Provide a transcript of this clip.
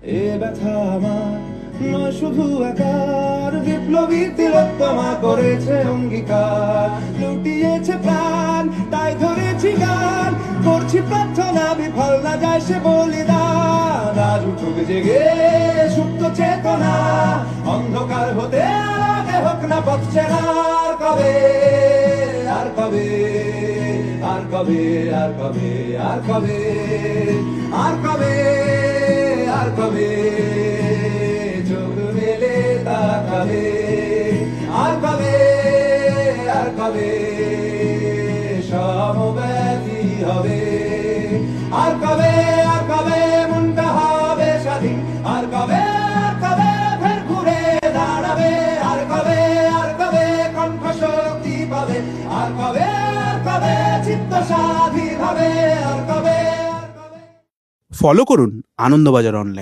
এ ব্যথা আমার নয় শুধু একার, বিপ্লবী তিলোত্তমা করেছে অঙ্গীকার, লুটিয়েছে প্রাণ তাই ধরেছি গান, করছি প্রার্থনা বিফল না যায় সে বলিদান। আজ উঠুক জেগে সুপ্ত চেতনা, অন্ধকার হতে আগে হোক না পথ চেনা। আর কবে, আর কবে, আর কবে, আর কবে, আর কবে, আর কবে, আর কবে চোখ মেলে তাকাবে, আর কবে, আর কবে সমব্যথী হবে, আর কবে, আর কবে মনটা হবে স্বাধীন, আর কবে, আর কবে ফের ঘুরে দাঁড়াবে, আর কবে, আর কবে কণ্ঠ শক্তি পাবে, আর কবে, আর কবে চিত্ত স্বাধীন হবে, আর কবে, আর কবে। ফলো করুন আনন্দবাজার অনলাইন।